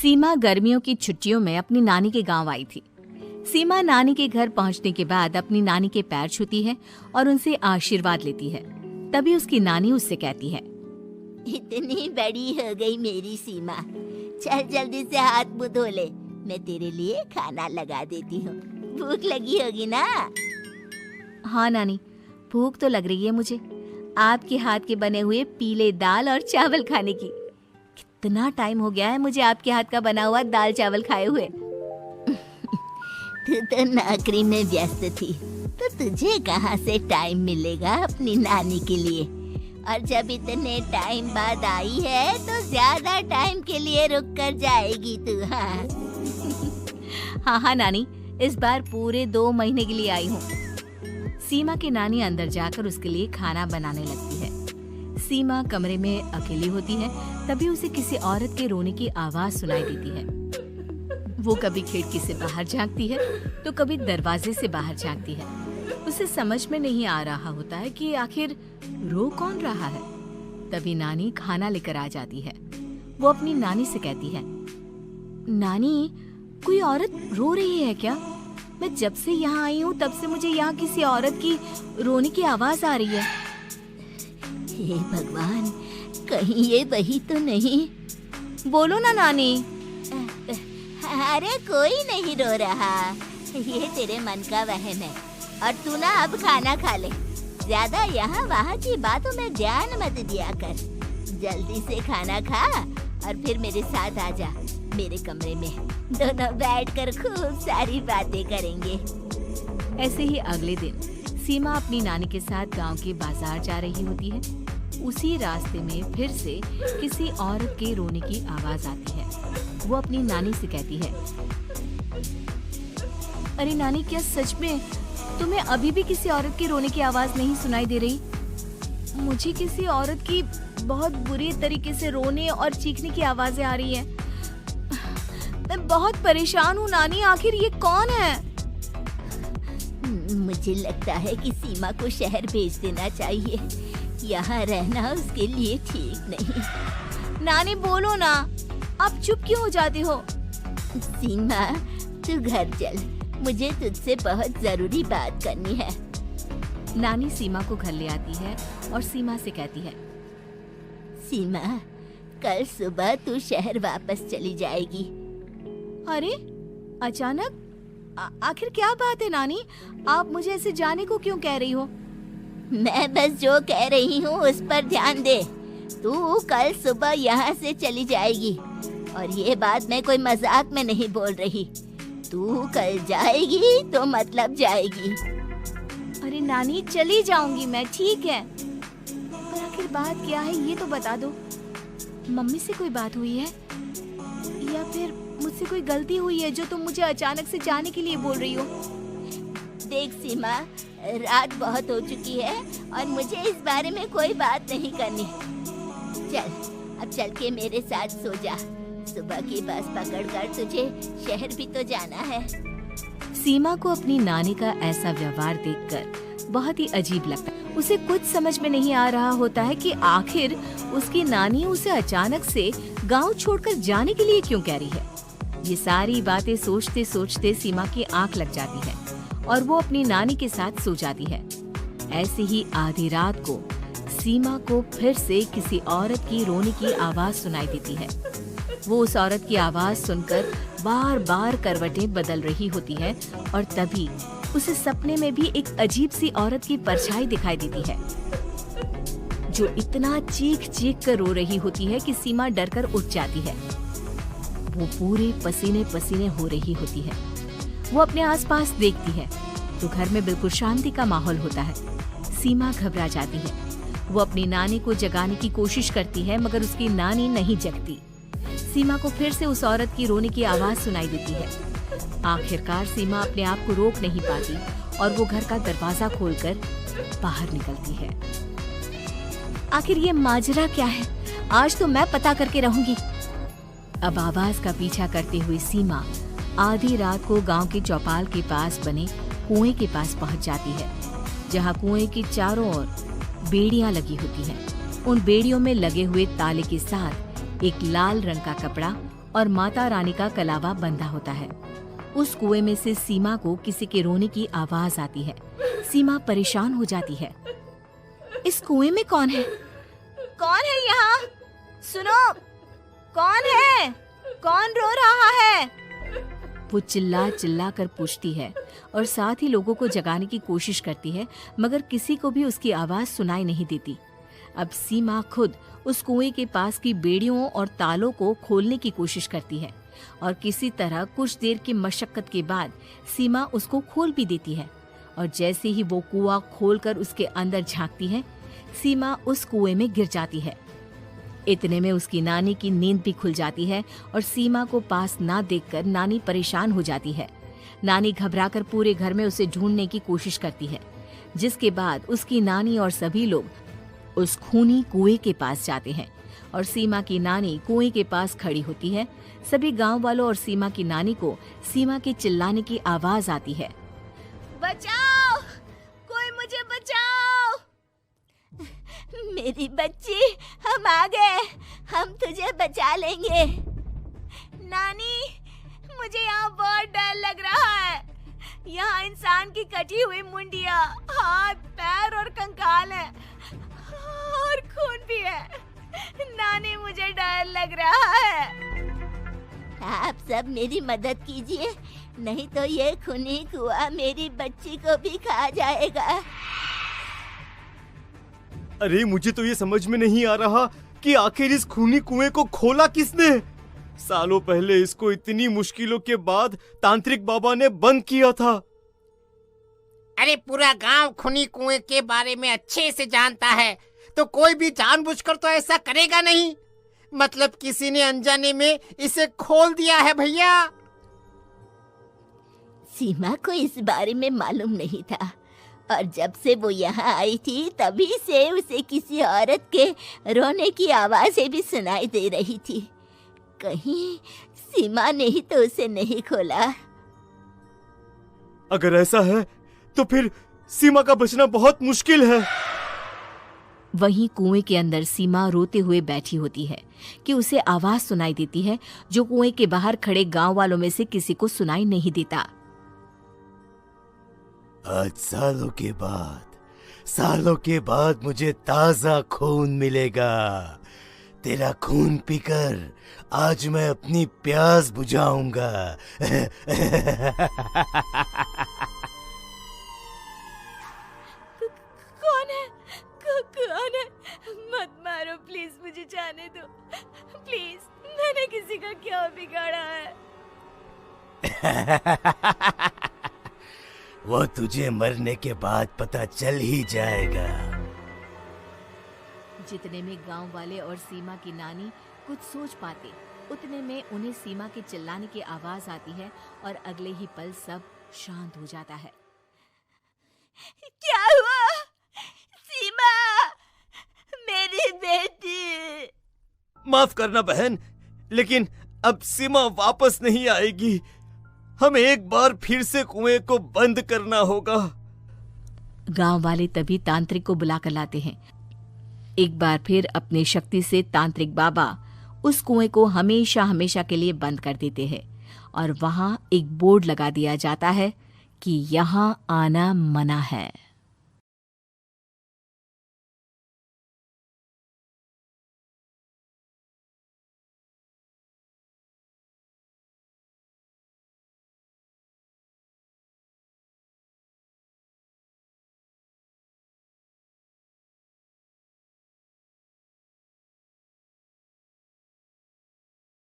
सीमा गर्मियों की छुट्टियों में अपनी नानी के गांव आई थी। सीमा नानी के घर पहुंचने के बाद अपनी नानी के पैर छूती है और उनसे आशीर्वाद लेती है। तभी उसकी नानी उससे कहती है, इतनी बड़ी हो गई मेरी सीमा, चल जल्दी से हाथ मुंह धो ले, मैं तेरे लिए खाना लगा देती हूँ। भूख लगी होगी ना? हाँ नानी, भूख तो लग रही है मुझे, आपके हाथ के बने हुए पीले दाल और चावल खाने की। कितना टाइम हो गया है मुझे आपके हाथ का बना हुआ दाल चावल खाए हुए। तू तो नौकरी में व्यस्त थी, तो तुझे कहाँ से टाइम मिलेगा अपनी नानी के लिए? और जब इतने टाइम बाद आई है तो ज्यादा टाइम के लिए रुक कर जाएगी तू। हाँ नानी, इस बार पूरे 2 महीने के लिए आई हूँ। सीमा की नानी अंदर जाकर उसके लिए खाना बनाने लगती है। सीमा कमरे में अकेली होती है, तभी उसे किसी औरत के रोने की आवाज सुनाई देती है। वो कभी खिड़की से बाहर झांकती है तो कभी दरवाजे से बाहर झांकती है। उसे समझ में नहीं आ रहा होता है कि आखिर रो कौन रहा है। तभी नानी खाना लेकर आ जाती है। वो अपनी नानी से कहती है, नानी, कोई औरत रो रही है क्या? मैं जब से यहाँ आई हूँ तब से मुझे यहाँ किसी औरत की रोने की आवाज आ रही है। हे भगवान, कहीं ये वही तो नहीं? बोलो ना नानी। अरे कोई नहीं रो रहा, ये तेरे मन का वहम है। और तू ना अब खाना खा ले, ज्यादा यहाँ वहाँ की बातों में ध्यान मत दिया कर। जल्दी से खाना खा और फिर मेरे साथ आ जा मेरे कमरे में, दोनों बैठकर खूब सारी बातें करेंगे। ऐसे ही अगले दिन सीमा अपनी नानी के साथ गांव के बाजार जा रही होती है। उसी रास्ते में फिर से किसी औरत के रोने की आवाज आती है। वो अपनी नानी से कहती है, अरे नानी, क्या सच में तुम्हें अभी भी किसी औरत के रोने की आवाज नहीं सुनाई दे रही? मुझे किसी औरत की बहुत बुरी तरीके से रोने और चीखने की आवाजें आ रही है। मैं बहुत परेशान हूँ नानी, आखिर ये कौन है? मुझे लगता है कि सीमा को शहर भेज देना चाहिए, यहाँ रहना उसके लिए ठीक नहीं। नानी बोलो ना, आप चुप क्यों हो जाती हो? सीमा, तू घर चल, मुझे तुझसे बहुत जरूरी बात करनी है। नानी सीमा को घर ले आती है और सीमा से कहती है, सीमा, कल सुबह तू शहर वापस चली जाएगी। अरे अचानक? आखिर क्या बात है नानी, आप मुझे ऐसे जाने को क्यों कह रही हो? मैं बस जो कह रही हूँ उस पर ध्यान दे। तू कल सुबह यहाँ से चली जाएगी, और ये बात मैं कोई मजाक में नहीं बोल रही। तू कल जाएगी तो मतलब जाएगी। अरे नानी, चली जाऊंगी मैं, ठीक है, पर आखिर बात क्या है ये तो बता दो। मम्मी से कोई बात हुई है या फिर मुझसे कोई गलती हुई है जो तुम मुझे अचानक से जाने के लिए बोल रही हो? देख सीमा, रात बहुत हो चुकी है और मुझे इस बारे में कोई बात नहीं करनी। चल, अब चल के मेरे साथ सो जा। सुबह की बस पकड़कर तुझे शहर भी तो जाना है। सीमा को अपनी नानी का ऐसा व्यवहार देखकर बहुत ही अजीब लगता है। उसे कुछ समझ में नहीं आ रहा होता है कि आखिर उसकी नानी उसे अचानक से गांव छोड़कर जाने के लिए क्यों कह रही है। ये सारी बातें सोचते सोचते सीमा की आंख लग जाती है और वो अपनी नानी के साथ सो जाती है। ऐसे ही आधी रात को सीमा को फिर से किसी औरत की रोने की आवाज सुनाई देती है। वो उस औरत की आवाज सुनकर बार बार करवटें बदल रही होती है और तभी उसे सपने में भी एक अजीब सी औरत की परछाई दिखाई देती है, जो इतना चीख चीख कर रो रही होती है कि सीमा डरकर उठ जाती है। वो पूरे पसीने पसीने हो रही होती है। वो अपने आसपास देखती है तो घर में बिल्कुल शांति का माहौल होता है। सीमा घबरा जाती है। वो अपनी नानी को जगाने की कोशिश करती है, मगर उसकी नानी नहीं जगती। सीमा को फिर से उस औरत की रोने की आवाज सुनाई देती है। आखिरकार सीमा अपने आप को रोक नहीं पाती और वो घर का दरवाजा खोलकर बाहर निकलती है। आखिर ये माजरा क्या है? आज तो मैं पता करके रहूंगी। अब आवाज का पीछा करते हुए सीमा आधी रात को गांव के चौपाल के पास बने कुएं के पास पहुंच जाती है, जहां कुएं की चारों ओर बेड़ियां लगी होती हैं। उन बेड़ियों में लगे हुए ताले के साथ एक लाल रंग का कपड़ा और माता रानी का कलावा बंधा होता है। उस कुएं में से सीमा को किसी के रोने की आवाज आती है। सीमा परेशान हो जाती है। इस कुएं में कौन है? कौन है यहाँ? सुनो, कौन है? कौन रो रहा है? वो चिल्ला चिल्ला कर पूछती है और साथ ही लोगों को जगाने की कोशिश करती है, मगर किसी को भी उसकी आवाज सुनाई नहीं देती। अब सीमा खुद उस कुएं के पास की बेड़ियों और तालों को खोलने की कोशिश करती है और किसी तरह कुछ देर की मशक्कत के बाद सीमा उसको खोल भी देती है। और जैसे ही वो कुआं खोलकर उसके अंदर झांकती है, सीमा उस कुएं में गिर जाती है। इतने में उसकी नानी की नींद भी खुल जाती है और सीमा को पास ना देखकर नानी परेशान हो जाती है। नानी घबराकर पूरे घर में उसे ढूंढने की कोशिश करती है, जिसके बाद उसकी नानी और सभी लोग उस खूनी कुएं के पास जाते हैं और सीमा की नानी कुएं के पास खड़ी होती है। सभी गांव वालों और सीमा की नानी को सीमा के चिल्लाने की आवाज आती है, बचाओ, कोई मुझे बचाओ। मेरी बच्ची, हम आ गए, हम तुझे बचा लेंगे। नानी, मुझे यहाँ बहुत डर लग रहा है। यहाँ इंसान की कटी हुई मुंडिया, हाथ, पैर और कंकाल है और खून भी है। नानी, मुझे डर लग रहा है। आप सब मेरी मदद कीजिए, नहीं तो ये खूनी कुआं मेरी बच्ची को भी खा जाएगा। अरे मुझे तो ये समझ में नहीं आ रहा कि आखिर इस खूनी कुएं को खोला किसने। सालों पहले इसको इतनी मुश्किलों के बाद तांत्रिक बाबा ने बंद किया था। अरे पूरा गांव खूनी कुएं के बारे में अच्छे से जानता है, तो कोई भी जानबूझकर तो ऐसा करेगा नहीं। मतलब किसी ने अनजाने में इसे खोल दिया है भैया। सीमा को इस बारे में मालूम नहीं था और जब से वो यहाँ आई थी तभी से उसे किसी औरत के रोने की आवाजें भी सुनाई दे रही थी। कहीं सीमा ने ही तो उसे नहीं खोला। अगर ऐसा है तो फिर सीमा का बचना बहुत मुश्किल है। वहीं कुएं के अंदर सीमा रोते हुए बैठी होती है कि उसे आवाज सुनाई देती है जो कुएं के बाहर खड़े गांव वालों में से किसी को सुनाई नहीं देता। आज सालों के बाद मुझे ताजा खून मिलेगा। तेरा खून पीकर आज मैं अपनी प्यास बुझाऊंगा। कौन है? मत मारो प्लीज, मुझे जाने दो प्लीज। मैंने किसी का क्या बिगाड़ा है? वो तुझे मरने के बाद पता चल ही जाएगा। जितने में गांव वाले और सीमा की नानी कुछ सोच पाते, उतने में उन्हें सीमा के चिल्लाने की आवाज आती है और अगले ही पल सब शांत हो जाता है। क्या हुआ? सीमा, मेरी बेटी। माफ करना बहन, लेकिन अब सीमा वापस नहीं आएगी। हमें एक बार फिर से कुएं को बंद करना होगा। गांव वाले तभी तांत्रिक को बुला कर लाते हैं। एक बार फिर अपनी शक्ति से तांत्रिक बाबा उस कुएं को हमेशा हमेशा के लिए बंद कर देते हैं और वहां एक बोर्ड लगा दिया जाता है कि यहाँ आना मना है।